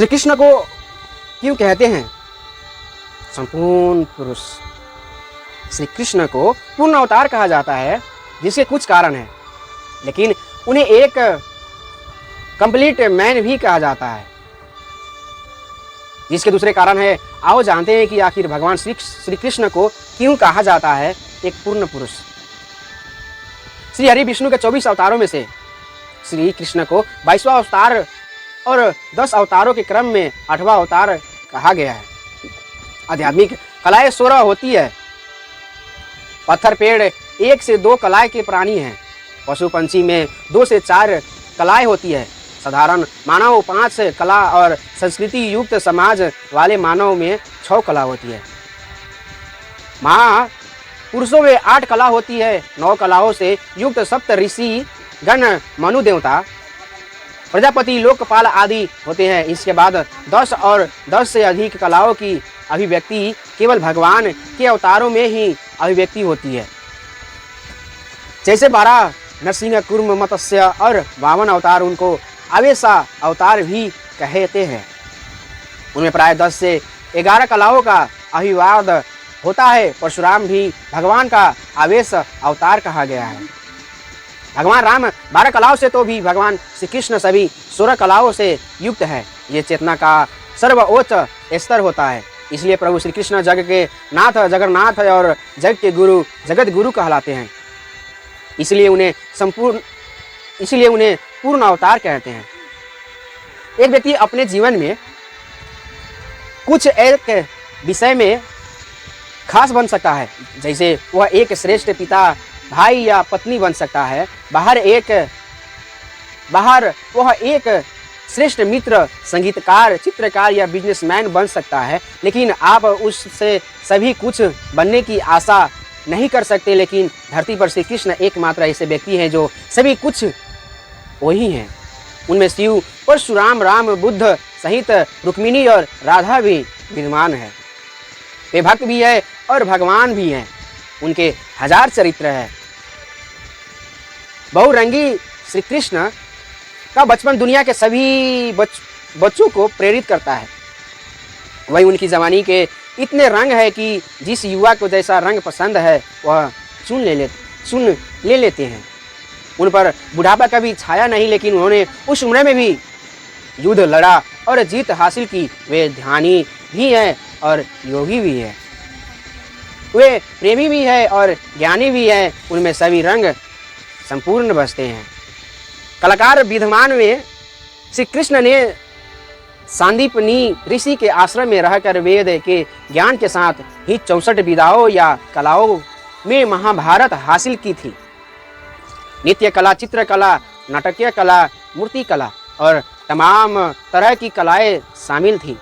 श्री कृष्ण को क्यों कहते हैं संपूर्ण पुरुष? श्री कृष्ण को पूर्ण अवतार कहा जाता है, जिसके कुछ कारण हैं, लेकिन उन्हें एक कंप्लीट मैन भी कहा जाता है, जिसके दूसरे कारण है। आओ जानते हैं कि आखिर भगवान श्री कृष्ण को क्यों कहा जाता है एक पूर्ण पुरुष। श्री हरि विष्णु के 24 अवतारों में से श्री कृष्ण को 22वां अवतार और 10 अवतारों के क्रम में 8वां अवतार कहा गया है। आध्यात्मिक कलाएं 16 होती है। पत्थर पेड़ 1 से 2 कलाएं के प्राणी हैं। पशु पंछी में 2 से 4 कलाएं होती है। साधारण मानव 5 कला और संस्कृति युक्त समाज वाले मानव में 6 कला होती है। पुरुषों में 8 कला होती है। 9 कलाओं से युक्त सप्त ऋषि गण, मनु देवता, प्रजापति, लोकपाल आदि होते हैं। इसके बाद 10 और 10 से अधिक कलाओं की अभिव्यक्ति केवल भगवान के अवतारों में ही अभिव्यक्ति होती है। जैसे 12 नरसिंह, कूर्म, मत्स्य और 52 अवतार, उनको आवेशा अवतार भी कहते हैं। उनमें प्राय 10 से 11 कलाओं का अभिवाद होता है। परशुराम भी भगवान का आवेश अवतार कहा गया है। भगवान राम 12 कलाओं से तो भी भगवान श्री कृष्ण सभी 16 कलाओं से युक्त है। ये चेतना का सर्वोच्च स्तर होता है। इसलिए प्रभु श्री कृष्ण जग के नाथ, जगन्नाथ और जग के गुरु, जगत गुरु कहलाते हैं। इसलिए उन्हें पूर्ण अवतार कहते हैं। एक व्यक्ति अपने जीवन में कुछ एक विषय में खास बन सकता है, जैसे वह एक श्रेष्ठ पिता, भाई या पत्नी बन सकता है। बाहर वह एक श्रेष्ठ मित्र, संगीतकार, चित्रकार या बिजनेसमैन बन सकता है। लेकिन आप उससे सभी कुछ बनने की आशा नहीं कर सकते। लेकिन धरती पर श्री कृष्ण एकमात्र ऐसे व्यक्ति हैं जो सभी कुछ वही हैं। उनमें शिव, परशुराम, राम, बुद्ध सहित रुक्मिणी और राधा भी विद्यमान है। वे भक्त भी है और भगवान भी हैं। उनके 1000 चरित्र है। बहुरंगी श्री कृष्ण का बचपन दुनिया के सभी बच्चों को प्रेरित करता है। वही उनकी जवानी के इतने रंग है कि जिस युवा को जैसा रंग पसंद है वह चुन ले लेते हैं। उन पर बुढ़ापा कभी छाया नहीं, लेकिन उन्होंने उस उम्र में भी युद्ध लड़ा और जीत हासिल की। वे ध्यानी भी हैं और योगी भी है। वे प्रेमी भी है और ज्ञानी भी है। उनमें सभी रंग संपूर्ण बसते हैं। कलाकार विद्यमान में श्री कृष्ण ने सांदीपनी ऋषि के आश्रम में रहकर वेद के ज्ञान के साथ ही 64 विधाओं या कलाओं में महाभारत हासिल की थी। नित्य कला, चित्रकला, नाटकीय कला, मूर्ति कला और तमाम तरह की कलाएं शामिल थी।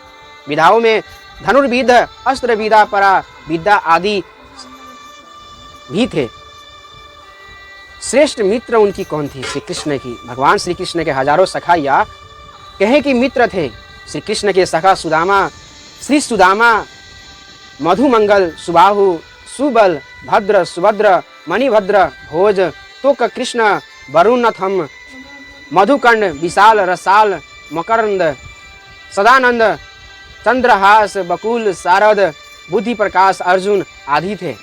विधाओं में धनुर्विद, अस्त्र विद्या, परा विद्या आदि भी थे। श्रेष्ठ मित्र उनकी कौन थी? श्री कृष्ण की। भगवान श्री कृष्ण के हजारों सखा या कहे कि मित्र थे। श्री कृष्ण के सखा सुदामा, श्री सुदामा, मधुमंगल, सुबाहु, सुबल, भद्र, सुभद्र, मणिभद्र, भोज, तोक, कृष्ण, वरुणथम, मधुकंड, विशाल, रसाल, मकरंद, सदानंद, चंद्रहास, बकुल, शारद, बुद्धि प्रकाश, अर्जुन आदि थे।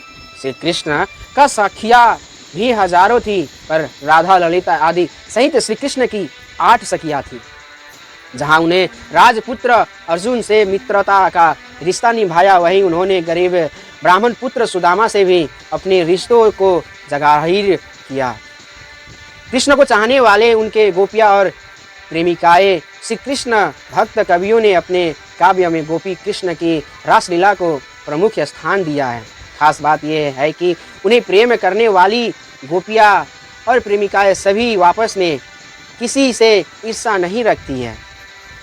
श्री कृष्ण का सखिया भी हजारों थी, पर राधा, ललिता आदि सहित श्री कृष्ण की 8 सखियां थी। जहां उन्हें राजपुत्र अर्जुन से मित्रता का रिश्ता निभाया, वहीं उन्होंने गरीब ब्राह्मण पुत्र सुदामा से भी अपने रिश्तों को जाहिर किया। कृष्ण को चाहने वाले उनके गोपियां और प्रेमिकाएं श्री कृष्ण भक्त कवियों ने अपने काव्य में गोपी कृष्ण की रासलीला को प्रमुख स्थान दिया है। खास बात यह है कि उन्हें प्रेम करने वाली गोपियां और प्रेमिकाएं सभी आपस में किसी से ईर्ष्या नहीं रखती हैं।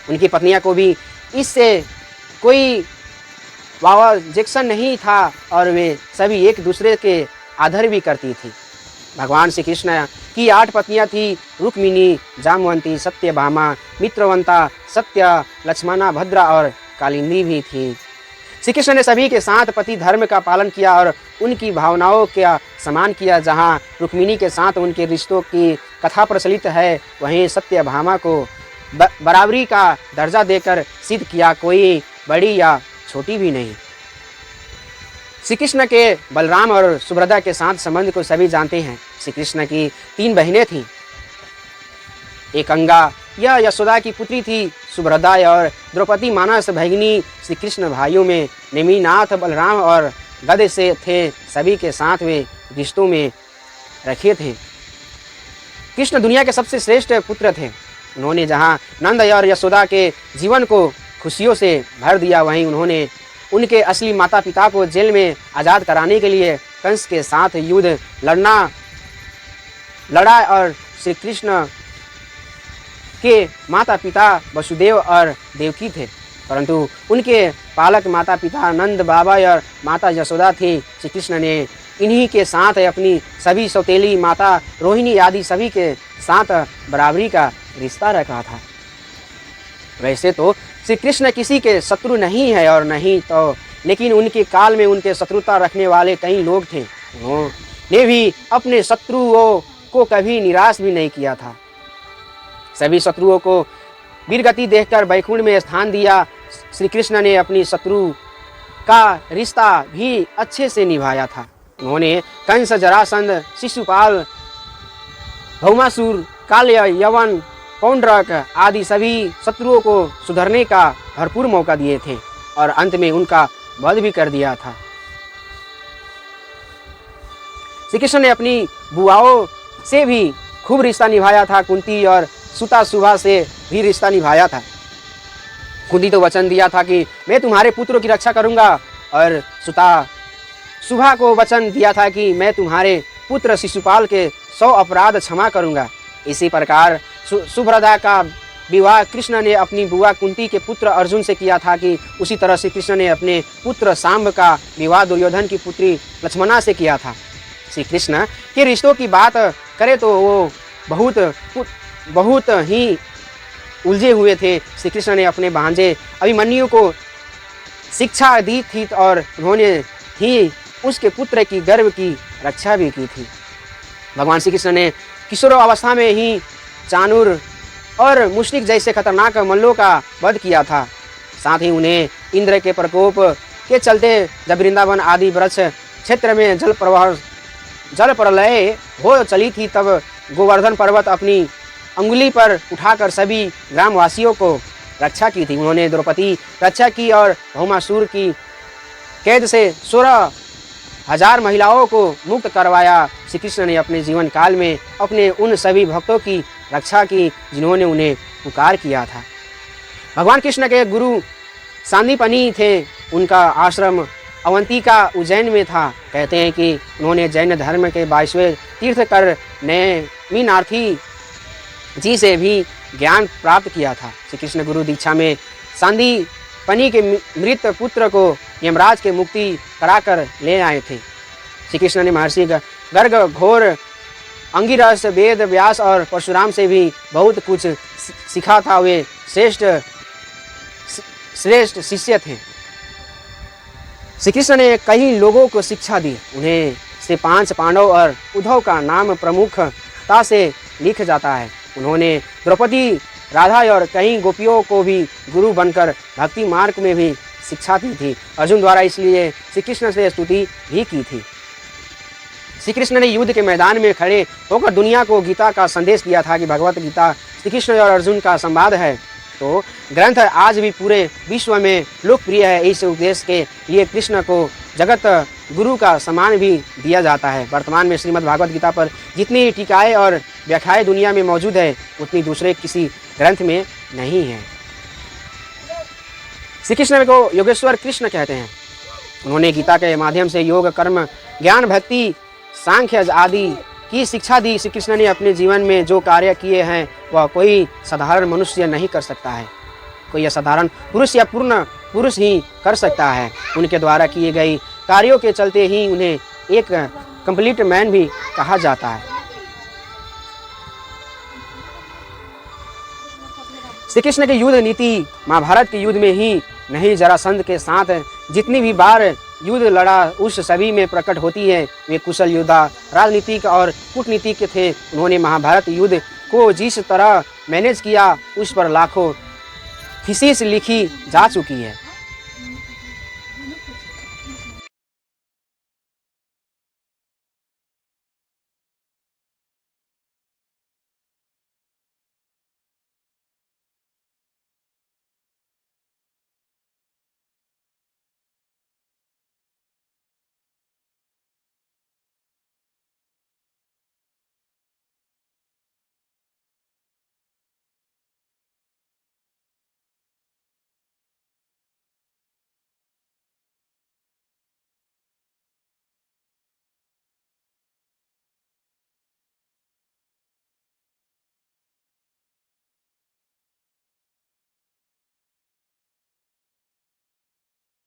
उनकी पत्नियां को भी इससे कोई वावजेक्शन नहीं था और वे सभी एक दूसरे के आदर भी करती थी। भगवान श्री कृष्ण की 8 पत्नियां थी। रुक्मिणी, जामवंती, सत्यभामा, मित्रवंता, सत्य, लक्ष्मणा, भद्रा और कालिंदी भी थी। श्री कृष्ण ने सभी के साथ पति धर्म का पालन किया और उनकी भावनाओं का सम्मान किया। जहाँ रुक्मिणी के साथ उनके रिश्तों की कथा प्रचलित है, वहीं सत्यभामा को बराबरी का दर्जा देकर सिद्ध किया, कोई बड़ी या छोटी भी नहीं। श्री कृष्ण के बलराम और सुभद्रा के साथ संबंध को सभी जानते हैं। श्री कृष्ण की 3 बहनें थीं। एक गंगा, यह यशोदा की पुत्री थी। सुभद्रा और द्रौपदी मानस भगिनी। श्री कृष्ण भाइयों में नेमिनाथ, बलराम और गद से थे। सभी के साथ वे रिश्तों में रखे थे। कृष्ण दुनिया के सबसे श्रेष्ठ पुत्र थे। उन्होंने जहाँ नंद और यशोदा के जीवन को खुशियों से भर दिया, वहीं उन्होंने उनके असली माता पिता को जेल में आज़ाद कराने के लिए कंस के साथ युद्ध लड़ा और श्री कृष्ण के माता पिता वसुदेव और देवकी थे, परंतु उनके पालक माता पिता नंद बाबा और माता यशोदा थे। श्री कृष्ण ने इन्हीं के साथ अपनी सभी सौतेली माता रोहिणी आदि सभी के साथ बराबरी का रिश्ता रखा था। वैसे तो श्री कृष्ण किसी के शत्रु नहीं है और नहीं तो, लेकिन उनके काल में उनके शत्रुता रखने वाले कई लोग थे। उन्होंने भी अपने शत्रुओं को कभी निराश भी नहीं किया था। सभी शत्रुओं को वीरगति देखकर वैकुंठ में स्थान दिया। श्री कृष्ण ने अपनी शत्रु का रिश्ता भी अच्छे से निभाया था। उन्होंने कंस, जरासंध, शिशुपाल, भौमासुर, काल्य, यवन, पौंड्रक आदि सभी शत्रुओं को सुधरने का भरपूर मौका दिए थे और अंत में उनका वध भी कर दिया था। श्री कृष्ण ने अपनी बुआओं से भी खूब रिश्ता निभाया था। कुंती और सुता सुभा से भी रिश्ता निभाया था। कुंती तो वचन दिया था कि मैं तुम्हारे पुत्रों की रक्षा करूंगा, और सुता सुभा को वचन दिया था कि मैं तुम्हारे पुत्र शिशुपाल के 100 अपराध क्षमा करूंगा। इसी प्रकार सुभद्रा का विवाह कृष्ण ने अपनी बुआ कुंती के पुत्र अर्जुन से किया था कि उसी तरह श्री कृष्ण ने अपने पुत्र सांब का विवाह दुर्योधन की पुत्री लक्ष्मणा से किया था। श्री कृष्ण के रिश्तों की बात करें तो वो बहुत ही उलझे हुए थे। श्री कृष्ण ने अपने भांजे अभिमन्यु को शिक्षा दी थी और उन्होंने ही उसके पुत्र की गर्भ की रक्षा भी की थी। भगवान श्री कृष्ण ने किशोरावस्था में ही चाणूर और मुश्रिक जैसे खतरनाक मल्लों का वध किया था। साथ ही उन्हें इंद्र के प्रकोप के चलते जब वृंदावन आदि वृक्ष क्षेत्र में जल प्रलय हो चली थी, तब गोवर्धन पर्वत अपनी अंगुली पर उठाकर सभी ग्रामवासियों को रक्षा की थी। उन्होंने द्रौपदी रक्षा की और भौमासुर की कैद से 16,000 महिलाओं को मुक्त करवाया। श्री कृष्ण ने अपने जीवन काल में अपने उन सभी भक्तों की रक्षा की जिन्होंने उन्हें पुकार किया था। भगवान कृष्ण के गुरु सांदीपनी थे। उनका आश्रम अवंतिका उज्जैन में था। कहते हैं कि उन्होंने जैन धर्म के 22वें तीर्थकर नेमिनाथी जी से भी ज्ञान प्राप्त किया था। श्री कृष्ण गुरु दीक्षा में सांदीपनी के मृत पुत्र को यमराज के मुक्ति कराकर ले आए थे। श्री कृष्ण ने महर्षि गर्ग, घोर, अंगिरस, वेद व्यास और परशुराम से भी बहुत कुछ सीखा था। वे श्रेष्ठ शिष्य थे। श्री कृष्ण ने कई लोगों को शिक्षा दी। उन्हें से 5 पांडव और उद्धव का नाम प्रमुखता से लिख जाता है। उन्होंने द्रौपदी, राधा और कई गोपियों को भी गुरु बनकर भक्ति मार्ग में भी शिक्षा दी थी। अर्जुन द्वारा इसलिए श्री कृष्ण से स्तुति भी की थी। श्री कृष्ण ने युद्ध के मैदान में खड़े होकर दुनिया को गीता का संदेश दिया था कि भगवत गीता श्री कृष्ण और अर्जुन का संवाद है। तो ग्रंथ आज भी पूरे विश्व में लोकप्रिय है। इस उपदेश के लिए कृष्ण को जगत गुरु का सम्मान भी दिया जाता है। वर्तमान में श्रीमद् भागवत गीता पर जितनी टीकाएं और व्याख्याएं दुनिया में मौजूद है, उतनी दूसरे किसी ग्रंथ में नहीं है। श्री कृष्ण को योगेश्वर कृष्ण कहते हैं। उन्होंने गीता के माध्यम से योग, कर्म, ज्ञान, भक्ति, सांख्य आदि की शिक्षा दी। श्री कृष्ण ने अपने जीवन में जो कार्य किए हैं वह कोई साधारण मनुष्य नहीं कर सकता है। कोई असाधारण पुरुष या पूर्ण पुरुष ही कर सकता है। उनके द्वारा किए गए कार्यों के चलते ही उन्हें एक कंप्लीट मैन भी कहा जाता है। श्री कृष्ण की युद्ध नीति महाभारत के युद्ध में ही नहीं, जरासंध के साथ जितनी भी बार युद्ध लड़ा उस सभी में प्रकट होती है। वे कुशल योद्धा, राजनीतिक और कूटनीतिक थे। उन्होंने महाभारत युद्ध को जिस तरह मैनेज किया उस पर लाखों थीसिस लिखी जा चुकी है।